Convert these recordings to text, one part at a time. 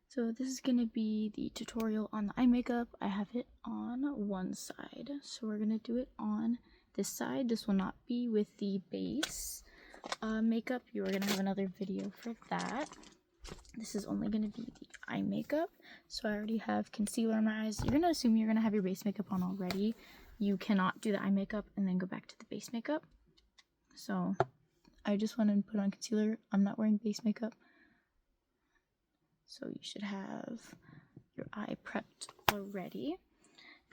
So this is going to be the tutorial on the eye makeup. I have it on one side, so we're going to do it on this side. This will not be with the base makeup. You are going to have another video for that. This is only going to be the eye makeup. So I already have concealer on my eyes. You're going to assume you're going to have your base makeup on already. You cannot do the eye makeup and then go back to the base makeup. So I just went and put on concealer. I'm not wearing base makeup. So you should have your eye prepped already.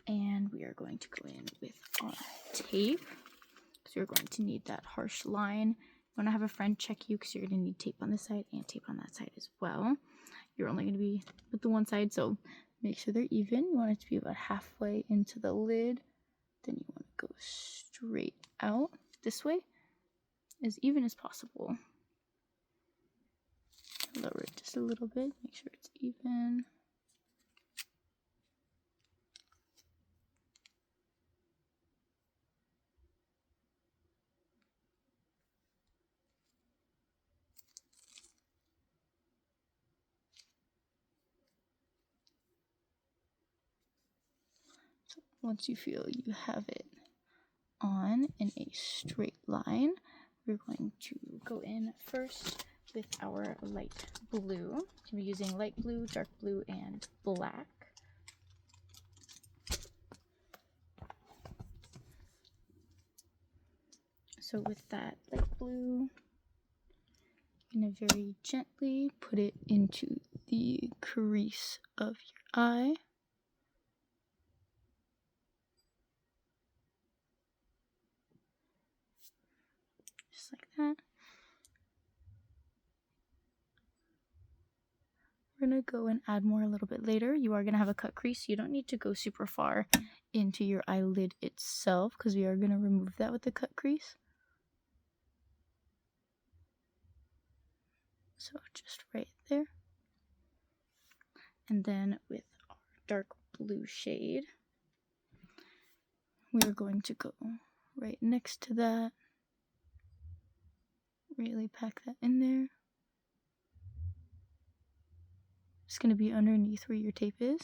And we are going to go in with our tape, because you're going to need that harsh line. You want to have a friend check you, because you're going to need tape on this side and tape on that side as well. You're only going to be with the one side, so make sure they're even. You want it to be about halfway into the lid. Then you want to go straight out this way, as even as possible. Lower it just a little bit, make sure it's even. So once you feel you have it on in a straight line, we're going to go in first with our light blue. We're using light blue, dark blue, and black. So with that light blue, you're going to very gently put it into the crease of your eye. Just like that. We're going to go and add more a little bit later. You are going to have a cut crease. You don't need to go super far into your eyelid itself, because we are going to remove that with the cut crease. So just right there. And then with our dark blue shade, we're going to go right next to that. Really pack that in there. It's going to be underneath where your tape is.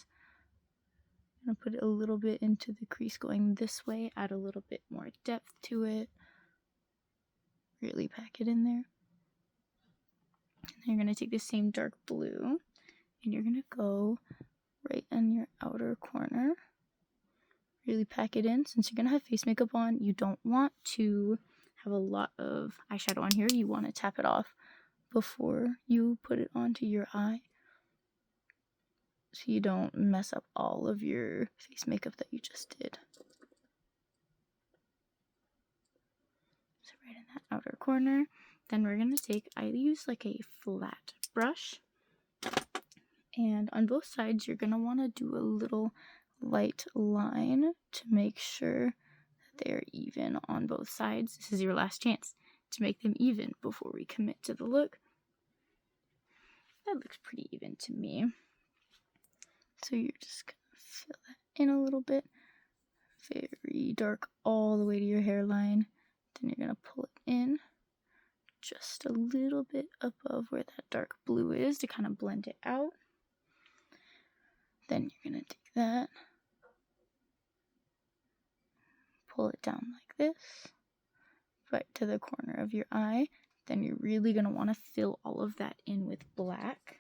I'm going to put it a little bit into the crease going this way, add a little bit more depth to it. Really pack it in there. And then you're going to take the same dark blue and you're going to go right in your outer corner. Really pack it in. Since you're going to have face makeup on, you don't want to have a lot of eyeshadow on here. You want to tap it off before you put it onto your eye, so you don't mess up all of your face makeup that you just did. So right in that outer corner. Then we're going to take, I use like a flat brush, and on both sides you're going to want to do a little light line to make sure that they're even on both sides. This is your last chance to make them even before we commit to the look. That looks pretty even to me. So you're just going to fill that in a little bit. Very dark all the way to your hairline. Then you're going to pull it in just a little bit above where that dark blue is to kind of blend it out. Then you're going to take that, pull it down like this, right to the corner of your eye. Then you're really going to want to fill all of that in with black.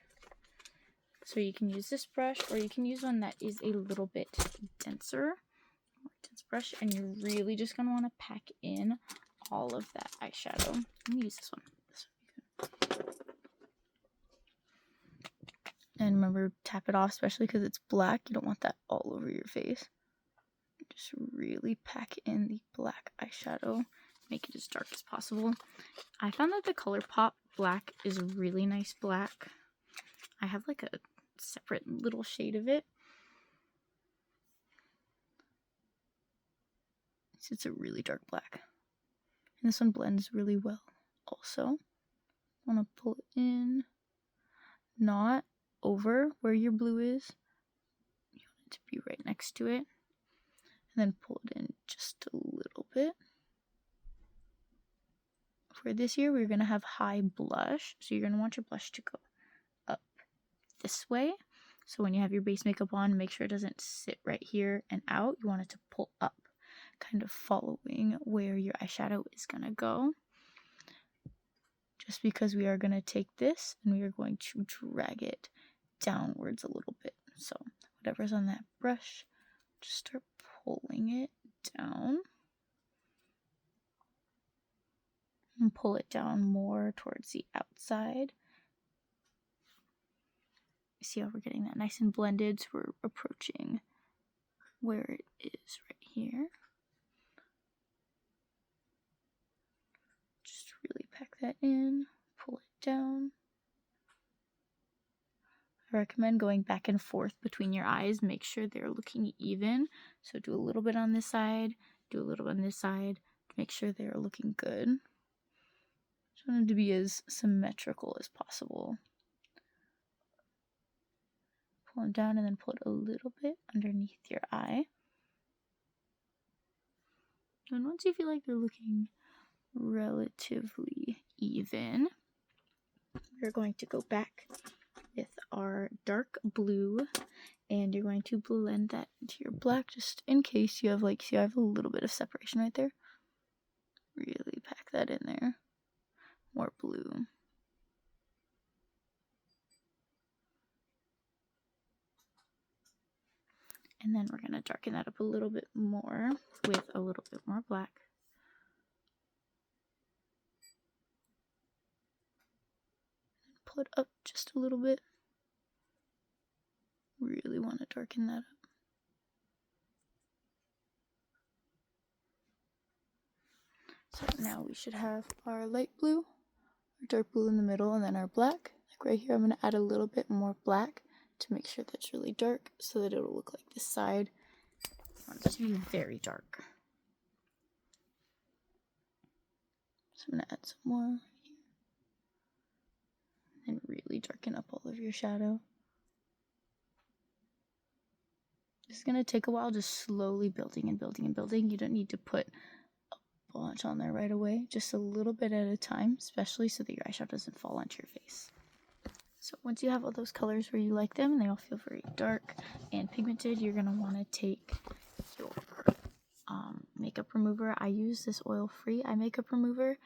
So you can use this brush, or you can use one that is a little bit denser, more dense brush, and you're really just going to want to pack in all of that eyeshadow. Let me use this one. This would be good. And remember, tap it off, especially because it's black. You don't want that all over your face. Just really pack in the black eyeshadow. Make it as dark as possible. I found that the ColourPop black is a really nice black. I have like a separate little shade of it. It's a really dark black. And this one blends really well also. I want to pull it in, not over where your blue is. You want it to be right next to it. And then pull it in just a little bit. For this year, we're going to have high blush. So you're going to want your blush to go up this way. So when you have your base makeup on, make sure it doesn't sit right here and out. You want it to pull up, kind of following where your eyeshadow is going to go. Just because we are going to take this and we are going to drag it downwards a little bit. So whatever's on that brush, just start pulling it down. And pull it down more towards the outside. See how we're getting that nice and blended, so we're approaching where it is right here. Just really pack that in, pull it down. I recommend going back and forth between your eyes. Make sure they're looking even. So do a little bit on this side, do a little on this side, to make sure they're looking good. Just want them to be as symmetrical as possible. Pull them down and then pull it a little bit underneath your eye. And once you feel like they're looking relatively even, we're going to go back with our dark blue, and you're going to blend that into your black, just in case you have, like, see I have a little bit of separation right there. Really pack that in there. More blue. And then we're going to darken that up a little bit more with a little bit more black. Pull it up just a little bit. Really want to darken that up. So now we should have our light blue, our dark blue in the middle, and then our black. Like right here, I'm going to add a little bit more black to make sure that's really dark so that it'll look like this side. I want it to be very dark. So I'm going to add some more here. And really darken up all of your shadow. This is going to take a while, just slowly building and building and building. You don't need to put a bunch on there right away, just a little bit at a time, especially so that your eyeshadow doesn't fall onto your face. So once you have all those colors where you like them, and they all feel very dark and pigmented, you're going to want to take your makeup remover. I use this oil-free eye makeup remover.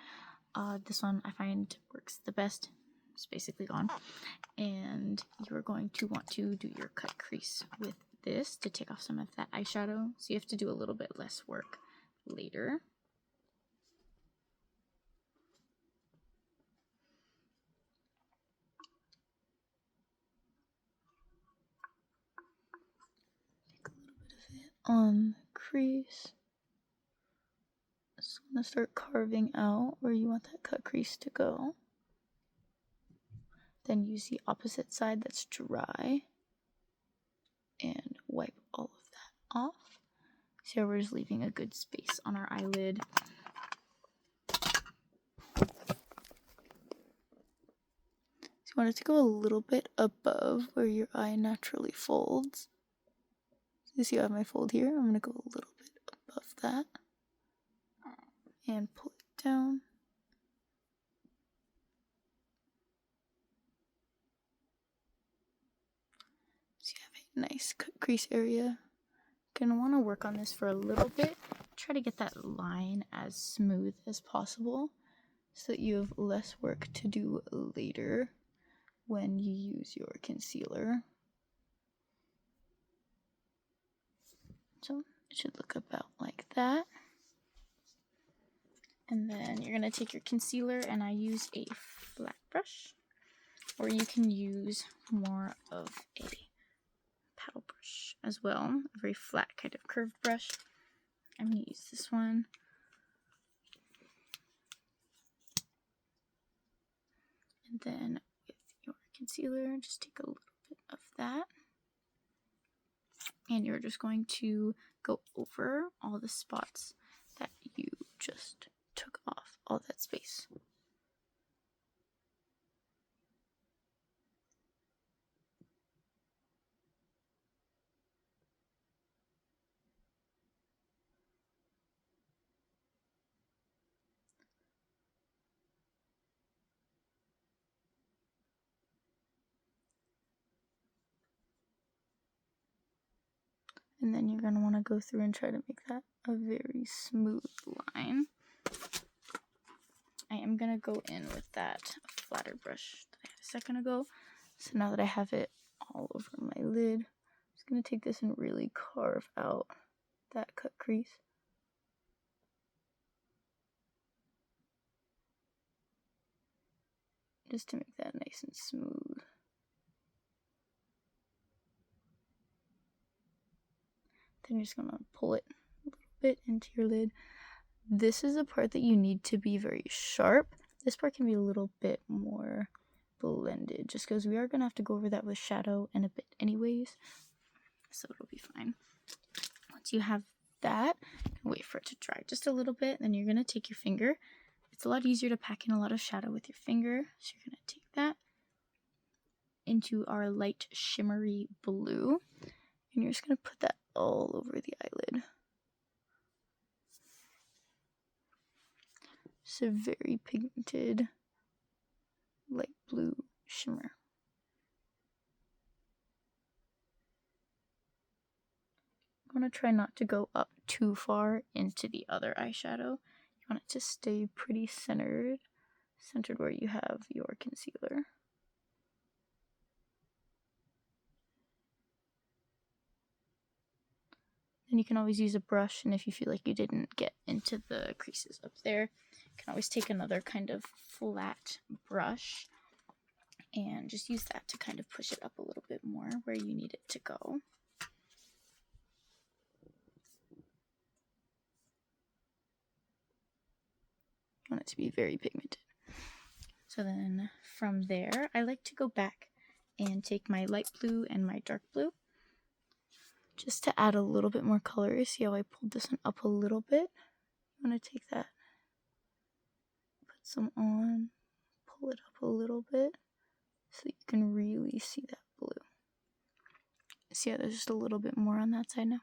This one I find works the best. It's basically gone. And you're going to want to do your cut crease with this to take off some of that eyeshadow. So you have to do a little bit less work later. Take a little bit of it on the crease. Just want to start carving out where you want that cut crease to go. Then use the opposite side that's dry and wipe all of that off. See how we're just leaving a good space on our eyelid. So you want it to go a little bit above where your eye naturally folds. So you see how I have my fold here? I'm going to go a little bit above that and pull it down. So you have a nice cut crease area. Gonna want to work on this for a little bit. Try to get that line as smooth as possible so that you have less work to do later when you use your concealer. So it should look about like that. And then you're gonna take your concealer, and I use a flat brush, or you can use more of a paddle brush as well, a very flat kind of curved brush. I'm going to use this one. And then with your concealer, just take a little bit of that. And you're just going to go over all the spots that you just took off, all that space. And then you're going to want to go through and try to make that a very smooth line. I am going to go in with that flatter brush that I had a second ago. So now that I have it all over my lid, I'm just going to take this and really carve out that cut crease. Just to make that nice and smooth. Then you're just going to pull it a little bit into your lid. This is a part that you need to be very sharp. This part can be a little bit more blended, just because we are going to have to go over that with shadow in a bit anyways. So it'll be fine. Once you have that, wait for it to dry just a little bit. Then you're going to take your finger. It's a lot easier to pack in a lot of shadow with your finger. So you're going to take that into our light shimmery blue. And you're just going to put that all over the eyelid. It's a very pigmented light blue shimmer. I'm going to try not to go up too far into the other eyeshadow. You want it to stay pretty centered where you have your concealer. And you can always use a brush, and if you feel like you didn't get into the creases up there, you can always take another kind of flat brush and just use that to kind of push it up a little bit more where you need it to go. You want it to be very pigmented. So then from there, I like to go back and take my light blue and my dark blue just to add a little bit more color. See how I pulled this one up a little bit? I'm going to take that, put some on, pull it up a little bit so you can really see that blue. See how there's just a little bit more on that side now?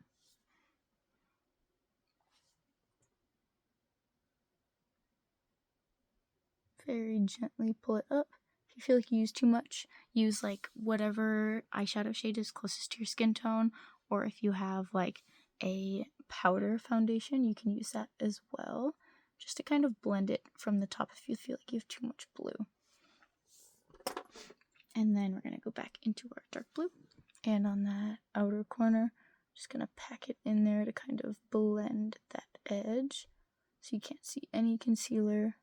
Very gently pull it up. If you feel like you use too much, use like whatever eyeshadow shade is closest to your skin tone, or if you have like a powder foundation, you can use that as well, just to kind of blend it from the top if you feel like you have too much blue. And then we're going to go back into our dark blue, and on that outer corner, just going to pack it in there to kind of blend that edge so you can't see any concealer.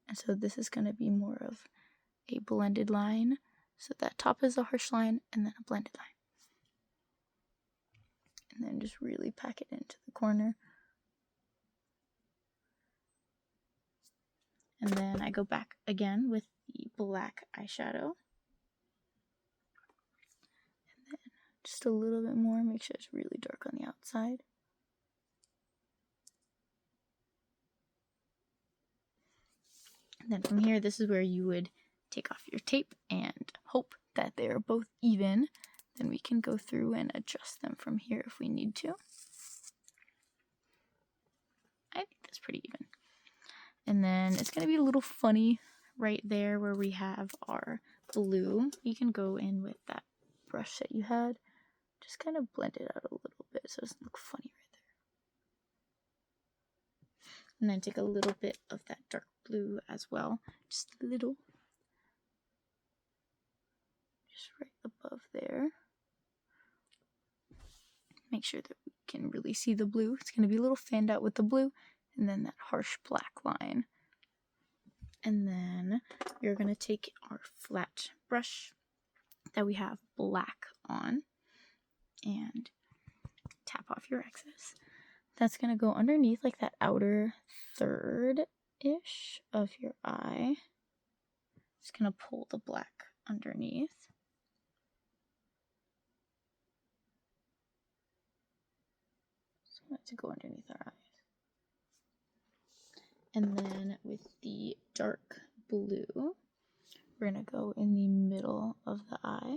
And so this is going to be more of a blended line. So that top is a harsh line and then a blended line. And then just really pack it into the corner. And then I go back again with the black eyeshadow. And then just a little bit more, make sure it's really dark on the outside. And then from here, this is where you would take off your tape and hope that they're both even. Then we can go through and adjust them from here if we need to. I think that's pretty even. And then it's going to be a little funny right there where we have our blue. You can go in with that brush that you had. Just kind of blend it out a little bit so it doesn't look funny right there. And then take a little bit of that dark blue as well. Just a little. Just right above there. Make sure that we can really see the blue. It's going to be a little fanned out with the blue. And then that harsh black line. And then you're going to take our flat brush that we have black on and tap off your excess. That's going to go underneath like that outer third-ish of your eye. Just going to pull the black underneath. So I want it to go underneath our eyes. And then with the dark blue, we're going to go in the middle of the eye.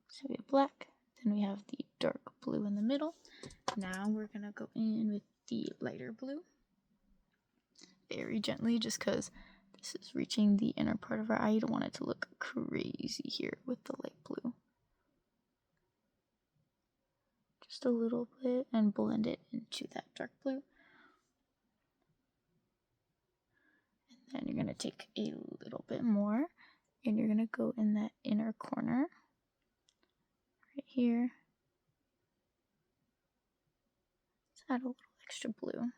So we have black, then we have the dark blue in the middle. Now we're going to go in with the lighter blue. Very gently, just because This is reaching the inner part of our eye. You don't want it to look crazy here with the light blue. Just a little bit and blend it into that dark blue. And then you're going to take a little bit more and you're going to go in that inner corner right here. Let's add a little extra blue.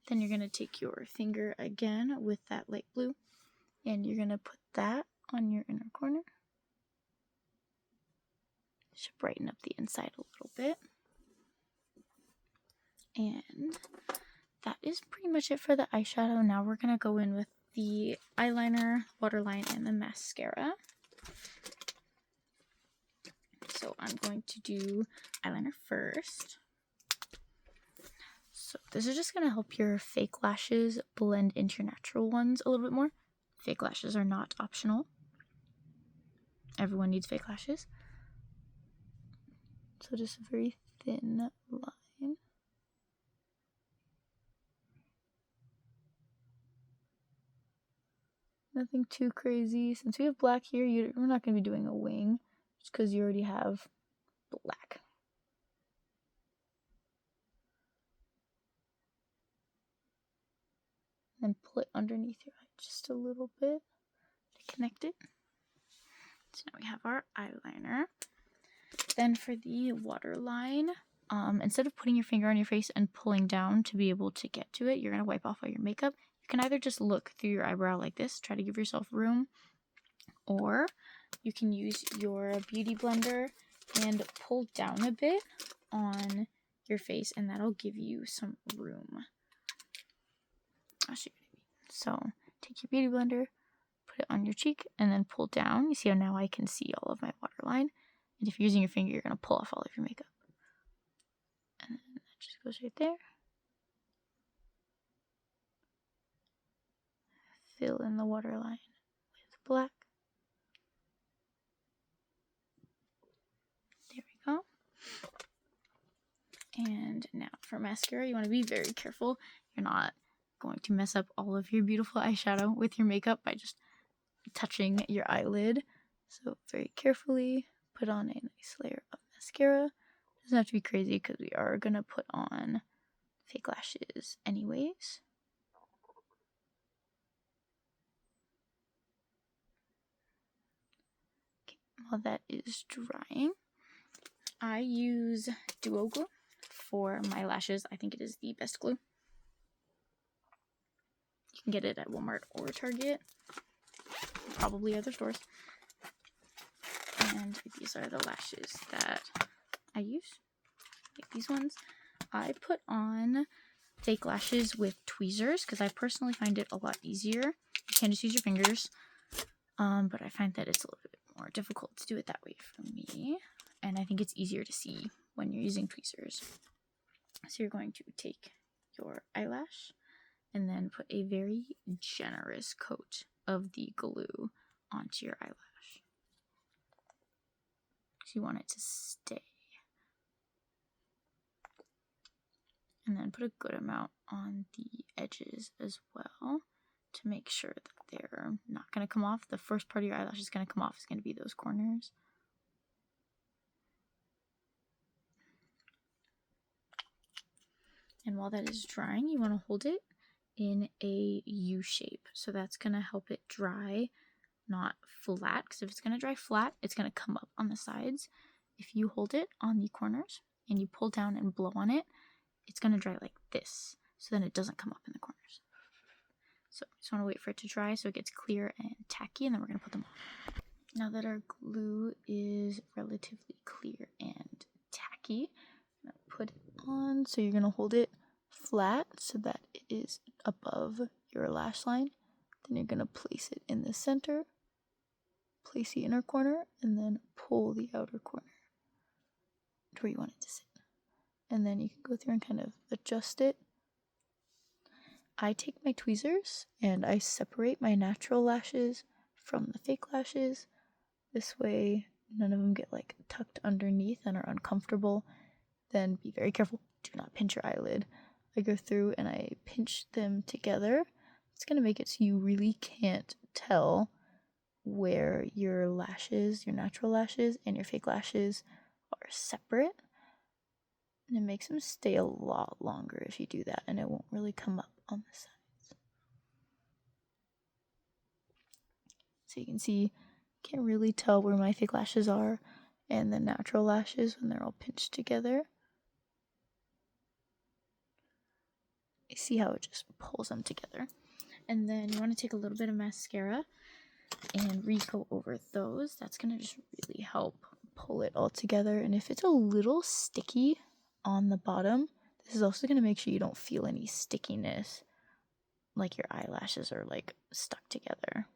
Then you're going to take your finger again with that light blue and you're going to put that on your inner corner. Should brighten up the inside a little bit. And that is pretty much it for the eyeshadow. Now we're going to go in with the eyeliner, waterline, and the mascara. So I'm going to do eyeliner first. So this is just going to help your fake lashes blend into your natural ones a little bit more. Fake lashes are not optional. Everyone needs fake lashes. So just a very thin line. Nothing too crazy. Since we have black here, we're not going to be doing a wing just because you already have black. And pull it underneath your eye just a little bit to connect it. So now we have our eyeliner. Then for the waterline, instead of putting your finger on your face and pulling down to be able to get to it, you're going to wipe off all your makeup. You can either just look through your eyebrow like this, try to give yourself room, or you can use your beauty blender and pull down a bit on your face, and that'll give you some room. I'll show you what I mean. So take your beauty blender, put it on your cheek, and then pull down. You see how now I can see all of my waterline. And if you're using your finger, you're going to pull off all of your makeup. And then that just goes right there. Fill in the waterline with black. There we go. And now for mascara, you want to be very careful. You're not going to mess up all of your beautiful eyeshadow with your makeup by just touching your eyelid. So very carefully put on a nice layer of mascara. Doesn't have to be crazy because we are going to put on fake lashes anyways. Okay, while that is drying, I use Duo Glue for my lashes. I think it is the best glue. You can get it at Walmart or Target, probably other stores. And these are the lashes that I use, like these ones. I put on fake lashes with tweezers because I personally find it a lot easier. You can just use your fingers, but I find that it's a little bit more difficult to do it that way for me. And I think it's easier to see when you're using tweezers. So you're going to take your eyelash and then put a very generous coat of the glue onto your eyelash. So you want it to stay. And then put a good amount on the edges as well to make sure that they're not going to come off. The first part of your eyelash is going to come off is going to be those corners. And while that is drying, you want to hold it in a U shape. So that's going to help it dry, not flat. Because if it's going to dry flat, it's going to come up on the sides. If you hold it on the corners and you pull down and blow on it, it's going to dry like this. So then it doesn't come up in the corners. So just want to wait for it to dry so it gets clear and tacky, and then we're going to put them on. Now that our glue is relatively clear and tacky, I'm going to put it on. So you're going to hold it flat so that it is above your lash line. Then you're going to place it in the center, place the inner corner, and then pull the outer corner to where you want it to sit. And then you can go through and kind of adjust it. I take my tweezers and I separate my natural lashes from the fake lashes. This way, none of them get like tucked underneath and are uncomfortable. Then be very careful. Do not pinch your eyelid. I go through and I pinch them together. It's going to make it so you really can't tell where your lashes, your natural lashes, and your fake lashes are separate. And it makes them stay a lot longer if you do that, and it won't really come up on the sides. So you can see, can't really tell where my fake lashes are and the natural lashes when they're all pinched together. You see how it just pulls them together. And then you want to take a little bit of mascara and re-go over those. That's going to just really help pull it all together. And if it's a little sticky on the bottom, this is also going to make sure you don't feel any stickiness, like your eyelashes are like stuck together.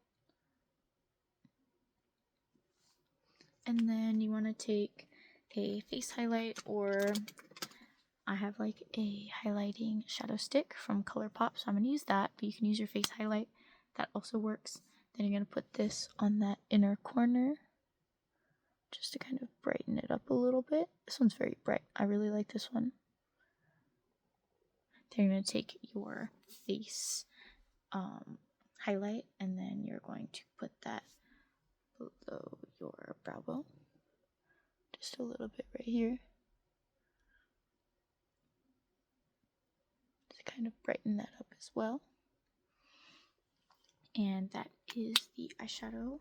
And then you want to take a face highlight, or I have like a highlighting shadow stick from ColourPop, so I'm going to use that, but you can use your face highlight. That also works. Then you're going to put this on that inner corner just to kind of brighten it up a little bit. This one's very bright. I really like this one. Then you're going to take your face highlight, and then you're going to put that below your brow bone. Just a little bit right here. To kind of brighten that up as well. And that is the eyeshadow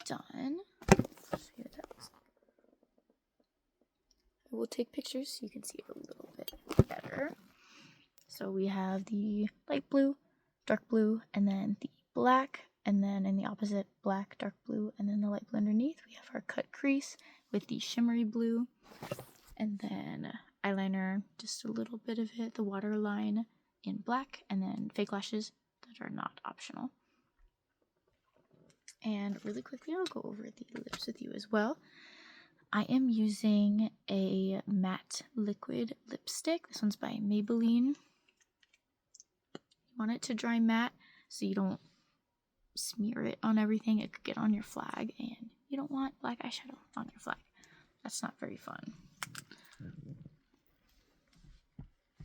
done. Let's see what that looks like. I will take pictures so you can see it a little bit better. So we have the light blue, dark blue, and then the black, and then in the opposite, black, dark blue, and then the light blue underneath. We have our cut crease with the shimmery blue, and then eyeliner, just a little bit of it, the waterline in black, and then fake lashes that are not optional. And really quickly, I'll go over the lips with you as well. I am using a matte liquid lipstick. This one's by Maybelline. You want it to dry matte so you don't smear it on everything. It could get on your flag, and you don't want black eyeshadow on your flag. That's not very fun.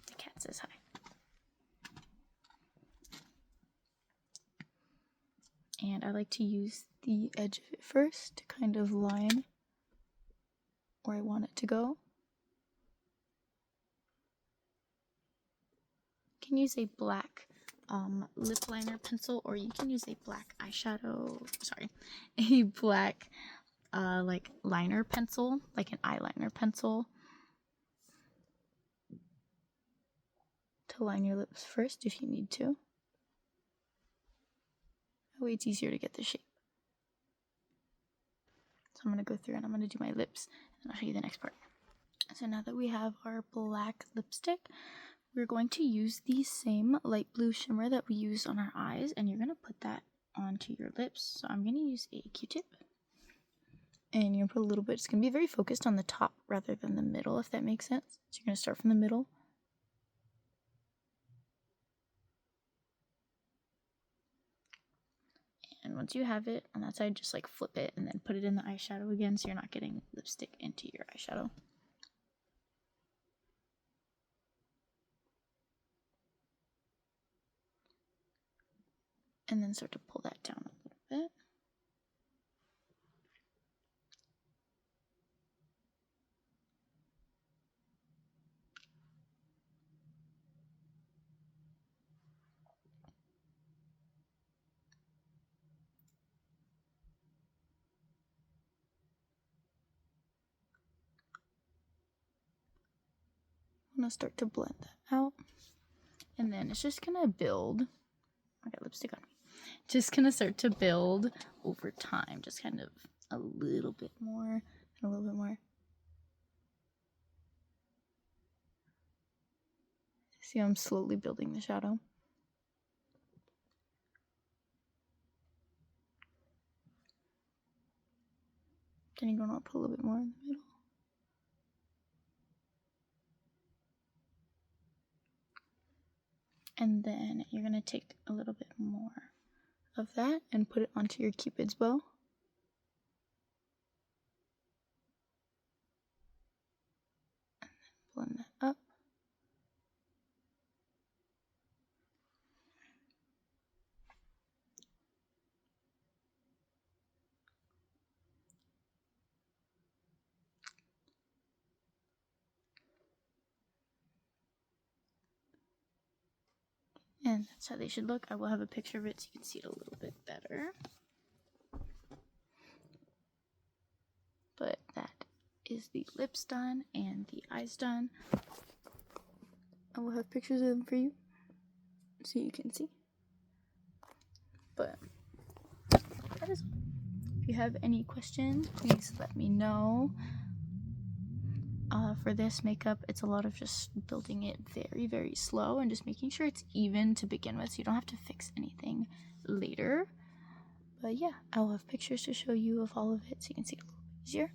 The cat says hi. And I like to use the edge of it first to kind of line where I want it to go. You can use a black lip liner pencil, or you can use a black a black like liner pencil, like an eyeliner pencil, to line your lips first if you need to. That way it's easier to get the shape. So I'm going to go through and I'm going to do my lips, and I'll show you the next part. So now that we have our black lipstick, we're going to use the same light blue shimmer that we use on our eyes, and you're going to put that onto your lips. So I'm going to use a Q-tip, and you're going to put a little bit. It's going to be very focused on the top rather than the middle, if that makes sense. So you're going to start from the middle. And once you have it on that side, just like flip it and then put it in the eyeshadow again, so you're not getting lipstick into your eyeshadow. And then start to pull that down a little bit. I'm going to start to blend that out. And then it's just going to build. I got lipstick on me. Just going to start to build over time. Just kind of a little bit more and a little bit more. See, I'm slowly building the shadow. Then you're going to put a little bit more in the middle. And then you're going to take a little bit more of that and put it onto your Cupid's bow. And then blend that up. and that's how they should look. I will have a picture of it so you can see it a little bit better. But that is the lips done and the eyes done. I will have pictures of them for you so you can see. But that is all. If you have any questions, please let me know. For this makeup, it's a lot of just building it very, very slow and just making sure it's even to begin with so you don't have to fix anything later. But yeah, I'll have pictures to show you of all of it so you can see it a little bit easier.